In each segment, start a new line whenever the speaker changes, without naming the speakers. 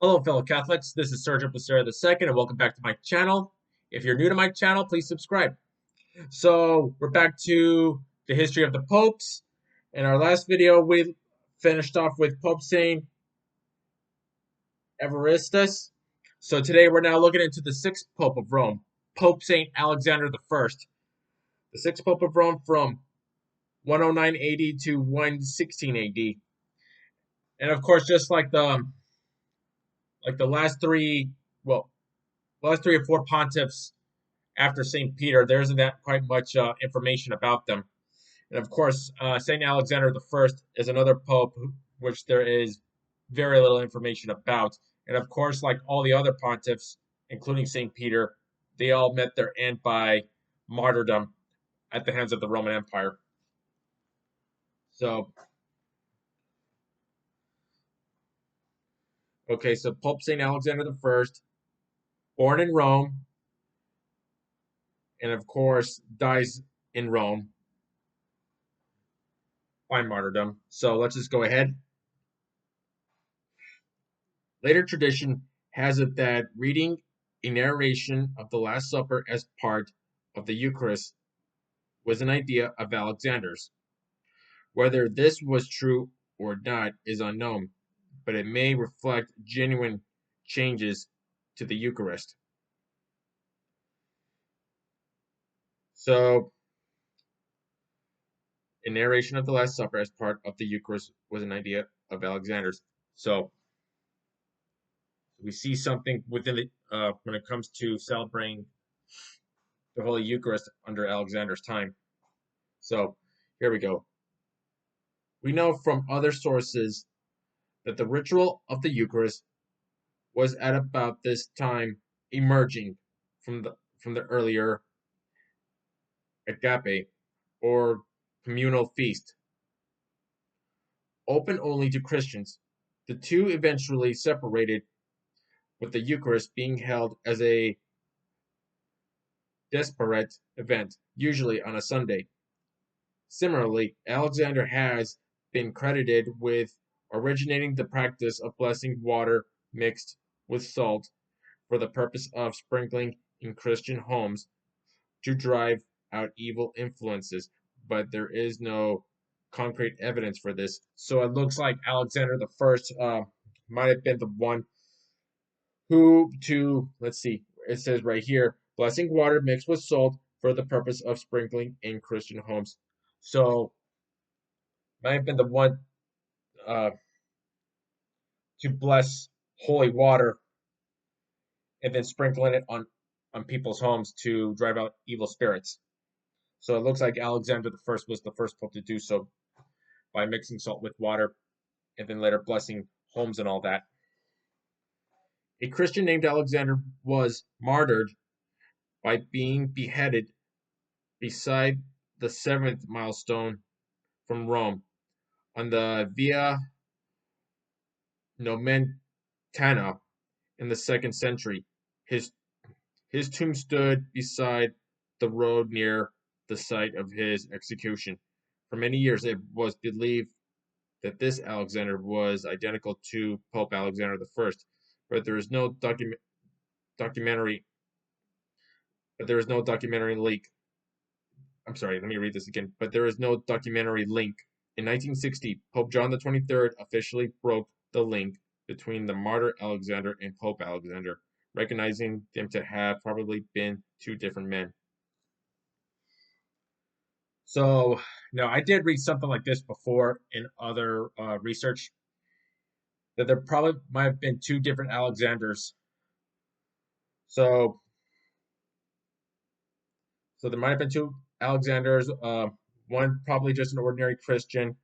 Hello, fellow Catholics. This is Sergeant Becerra II, and welcome back to my channel. If you're new to my channel, please subscribe. So, we're back to the history of the popes. In our last video, we finished off with Pope Saint Evaristus. So, today we're now looking into the sixth Pope of Rome, Pope Saint Alexander I. The sixth Pope of Rome from 109 AD to 116 AD. And of course, just like the last three, well, last three or four pontiffs after St. Peter, there isn't that quite much information about them. And of course, St. Alexander I is another pope, which there is very little information about. And of course, like all the other pontiffs, including St. Peter, they all met their end by martyrdom at the hands of the Roman Empire. So, okay, so Pope St. Alexander I, born in Rome, and of course, dies in Rome by martyrdom. So let's just go ahead. Later tradition has it that reading a narration of the Last Supper as part of the Eucharist was an idea of Alexander's. Whether this was true or not is unknown, but it may reflect genuine changes to the Eucharist. So, a narration of the Last Supper as part of the Eucharist was an idea of Alexander's. So, we see something within it when it comes to celebrating the Holy Eucharist under Alexander's time. So, here we go. We know from other sources that the ritual of the Eucharist was at about this time emerging from the earlier agape or communal feast, open only to Christians. The two eventually separated, with the Eucharist being held as a disparate event, usually on a Sunday. Similarly, Alexander has been credited with originating the practice of blessing water mixed with salt for the purpose of sprinkling in Christian homes to drive out evil influences, but there is no concrete evidence for this. So it looks like Alexander the First might have been the one who let's see, it says right here, blessing water mixed with salt for the purpose of sprinkling in Christian homes. So might have been the one uh, to bless holy water and then sprinkling it on people's homes to drive out evil spirits. So it looks like Alexander the First was the first pope to do so by mixing salt with water and then later blessing homes and all that. A Christian named Alexander was martyred by being beheaded beside the seventh milestone from Rome on the Via Nomentana in the 2nd century. His His tomb stood beside the road near the site of his execution. For many years, it was believed that this Alexander was identical to Pope Alexander I, but there is no documentary. But there is no documentary link. I'm sorry, let me read this again. But there is no documentary link. In 1960, Pope John the 23rd officially broke the link between the martyr Alexander and Pope Alexander, recognizing them to have probably been two different men. So, no, I did read something like this before in other research that there probably might have been two different Alexanders. So, so there might have been two Alexanders. One probably just an ordinary Christian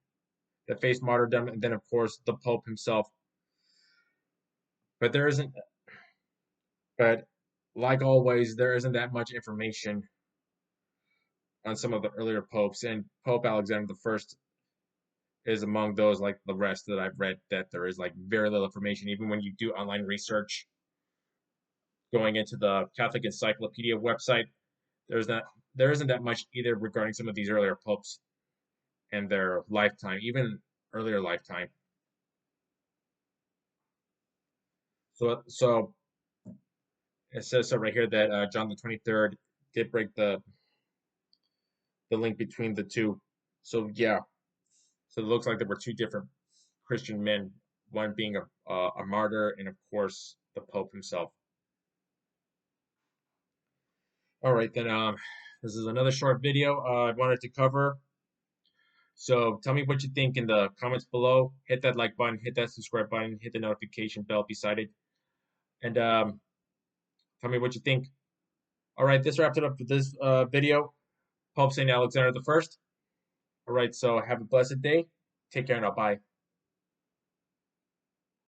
that faced martyrdom, and then of course the Pope himself. But there isn't. But like always, there isn't that much information on some of the earlier popes, and Pope Alexander the First is among those like the rest that I've read that there is like very little information, even when you do online research going into the Catholic Encyclopedia website, there's not there isn't that much either regarding some of these earlier popes and their lifetime, even earlier lifetime. So it says so right here that John the 23rd did break the link between the two. So yeah, so it looks like there were two different Christian men, one being a martyr, and of course the Pope himself. All right, then this is another short video I wanted to cover. So tell me what you think in the comments below. Hit that like button, hit that subscribe button, hit the notification bell beside it, and tell me what you think. All right, this wraps it up for this video. Pope Saint Alexander the First. All right, so have a blessed day. Take care now. Bye.